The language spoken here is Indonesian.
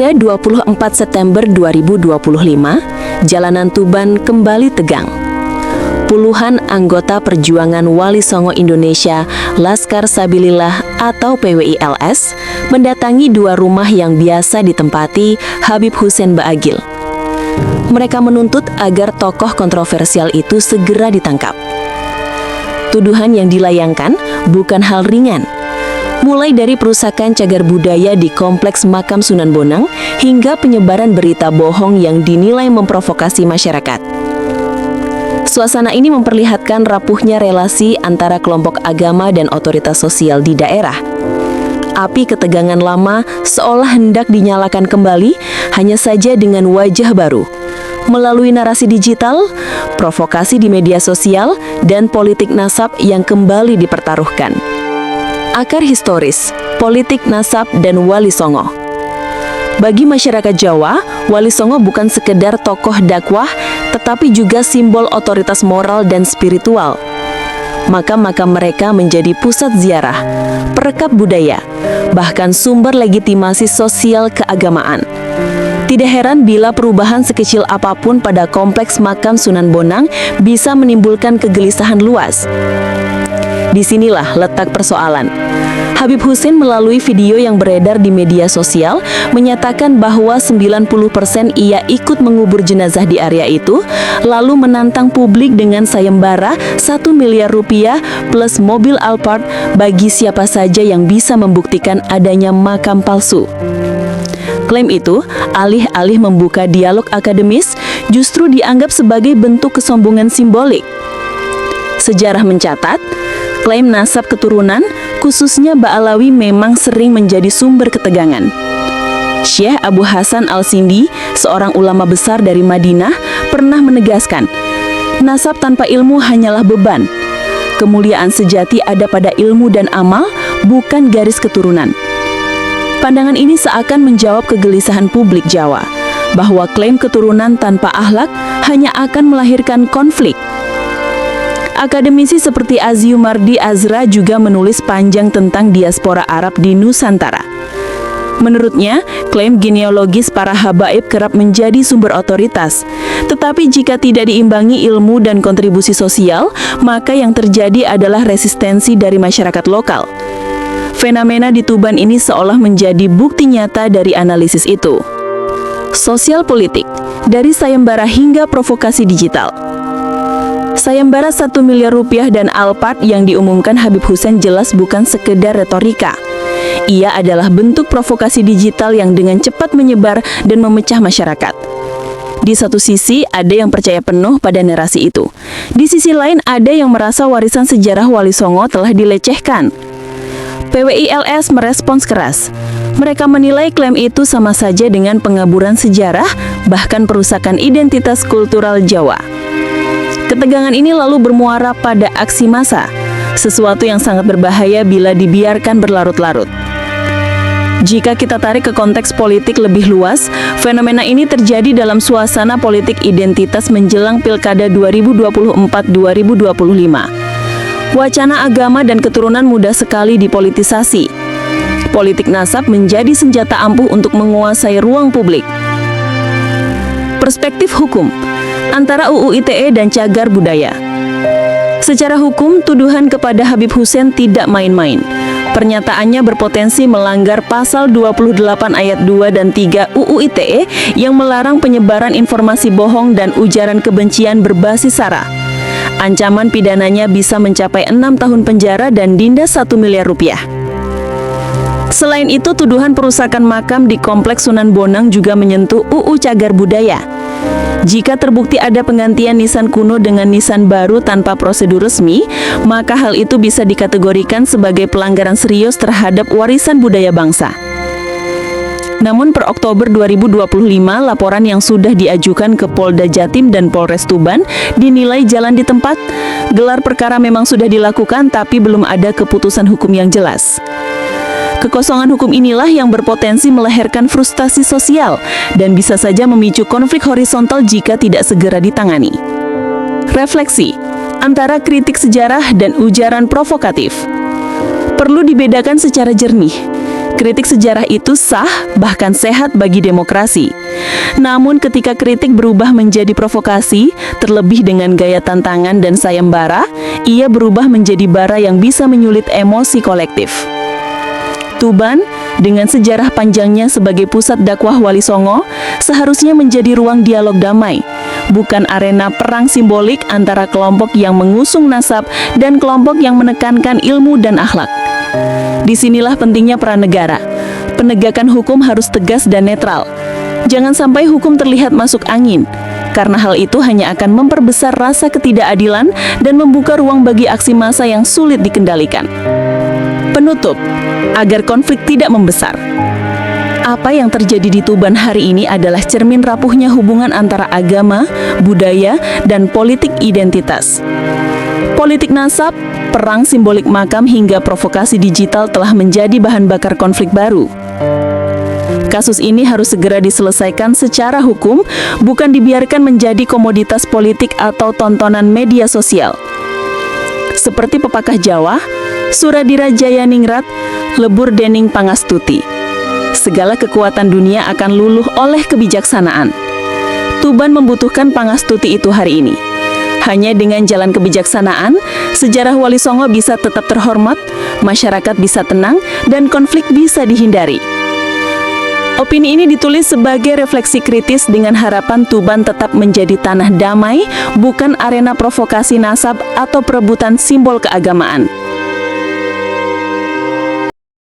Pada 24 September 2025, jalanan Tuban kembali tegang. Puluhan anggota perjuangan Wali Songo Indonesia Laskar Sabilillah atau PWILS mendatangi dua rumah yang biasa ditempati Habib Hussein Baagil. Mereka menuntut agar tokoh kontroversial itu segera ditangkap. Tuduhan yang dilayangkan bukan hal ringan. Mulai dari perusakan cagar budaya di Kompleks Makam Sunan Bonang hingga penyebaran berita bohong yang dinilai memprovokasi masyarakat. Suasana ini memperlihatkan rapuhnya relasi antara kelompok agama dan otoritas sosial di daerah. Api ketegangan lama seolah hendak dinyalakan kembali, hanya saja dengan wajah baru. Melalui narasi digital, provokasi di media sosial, dan politik nasab yang kembali dipertaruhkan. Akar historis, politik nasab dan Wali Songo. Bagi masyarakat Jawa, Wali Songo bukan sekedar tokoh dakwah, tetapi juga simbol otoritas moral dan spiritual. Makam-makam mereka menjadi pusat ziarah, perekap budaya, bahkan sumber legitimasi sosial keagamaan. Tidak heran bila perubahan sekecil apapun pada Kompleks Makam Sunan Bonang bisa menimbulkan kegelisahan luas. Disinilah letak persoalan. Habib Hussein melalui video yang beredar di media sosial menyatakan bahwa 90% ia ikut mengubur jenazah di area itu, lalu menantang publik dengan sayembara 1 miliar rupiah plus mobil Alphard bagi siapa saja yang bisa membuktikan adanya makam palsu. Klaim itu, alih-alih membuka dialog akademis, justru dianggap sebagai bentuk kesombongan simbolik. Sejarah mencatat, klaim nasab keturunan, khususnya Ba'alawi memang sering menjadi sumber ketegangan. Syekh Abu Hasan Al-Sindi, seorang ulama besar dari Madinah, pernah menegaskan, nasab tanpa ilmu hanyalah beban. Kemuliaan sejati ada pada ilmu dan amal, bukan garis keturunan. Pandangan ini seakan menjawab kegelisahan publik Jawa, bahwa klaim keturunan tanpa akhlak hanya akan melahirkan konflik. Akademisi seperti Aziumardi Azra juga menulis panjang tentang diaspora Arab di Nusantara. Menurutnya, klaim genealogis para habaib kerap menjadi sumber otoritas. Tetapi jika tidak diimbangi ilmu dan kontribusi sosial, maka yang terjadi adalah resistensi dari masyarakat lokal. Fenomena di Tuban ini seolah menjadi bukti nyata dari analisis itu. Sosial politik, dari sayembara hingga provokasi digital. Sayembara 1 miliar rupiah dan Alphard yang diumumkan Habib Hussein jelas bukan sekedar retorika. Ia adalah bentuk provokasi digital yang dengan cepat menyebar dan memecah masyarakat. Di satu sisi, ada yang percaya penuh pada narasi itu. Di sisi lain, ada yang merasa warisan sejarah Wali Songo telah dilecehkan. PWILS merespons keras. Mereka menilai klaim itu sama saja dengan pengaburan sejarah, bahkan perusakan identitas kultural Jawa. Ketegangan ini lalu bermuara pada aksi massa, sesuatu yang sangat berbahaya bila dibiarkan berlarut-larut. Jika kita tarik ke konteks politik lebih luas, fenomena ini terjadi dalam suasana politik identitas menjelang Pilkada 2024-2025. Wacana agama dan keturunan mudah sekali dipolitisasi. Politik nasab menjadi senjata ampuh untuk menguasai ruang publik. Perspektif hukum antara UU ITE dan cagar budaya. Secara hukum, tuduhan kepada Habib Hussein tidak main-main. Pernyataannya berpotensi melanggar pasal 28 ayat 2 dan 3 UU ITE yang melarang penyebaran informasi bohong dan ujaran kebencian berbasis sara. Ancaman pidananya bisa mencapai 6 tahun penjara dan denda 1 miliar rupiah. Selain itu, tuduhan perusakan makam di Kompleks Sunan Bonang juga menyentuh UU Cagar Budaya. Jika terbukti ada penggantian nisan kuno dengan nisan baru tanpa prosedur resmi, maka hal itu bisa dikategorikan sebagai pelanggaran serius terhadap warisan budaya bangsa. Namun per Oktober 2025, laporan yang sudah diajukan ke Polda Jatim dan Polres Tuban dinilai jalan di tempat. Gelar perkara memang sudah dilakukan, tapi belum ada keputusan hukum yang jelas. Kekosongan hukum inilah yang berpotensi melahirkan frustasi sosial dan bisa saja memicu konflik horizontal jika tidak segera ditangani. Refleksi antara kritik sejarah dan ujaran provokatif perlu dibedakan secara jernih. Kritik sejarah itu sah, bahkan sehat bagi demokrasi. Namun ketika kritik berubah menjadi provokasi, terlebih dengan gaya tantangan dan sayembara, ia berubah menjadi bara yang bisa menyulit emosi kolektif. Tuban, dengan sejarah panjangnya sebagai pusat dakwah Wali Songo, seharusnya menjadi ruang dialog damai, bukan arena perang simbolik antara kelompok yang mengusung nasab dan kelompok yang menekankan ilmu dan akhlak. Disinilah pentingnya peran negara. Penegakan hukum harus tegas dan netral. Jangan sampai hukum terlihat masuk angin, karena hal itu hanya akan memperbesar rasa ketidakadilan dan membuka ruang bagi aksi massa yang sulit dikendalikan. Penutup, agar konflik tidak membesar. Apa yang terjadi di Tuban hari ini adalah cermin rapuhnya hubungan antara agama, budaya, dan politik identitas. Politik nasab, perang simbolik makam hingga provokasi digital telah menjadi bahan bakar konflik baru. Kasus ini harus segera diselesaikan secara hukum, bukan dibiarkan menjadi komoditas politik atau tontonan media sosial. Seperti pepatah Jawa, Suradira Jaya Ningrat, lebur dening pangastuti. Segala kekuatan dunia akan luluh oleh kebijaksanaan. Tuban membutuhkan pangastuti itu hari ini. Hanya dengan jalan kebijaksanaan, sejarah Wali Songo bisa tetap terhormat, masyarakat bisa tenang, dan konflik bisa dihindari. Opini ini ditulis sebagai refleksi kritis dengan harapan Tuban tetap menjadi tanah damai, bukan arena provokasi nasab atau perebutan simbol keagamaan.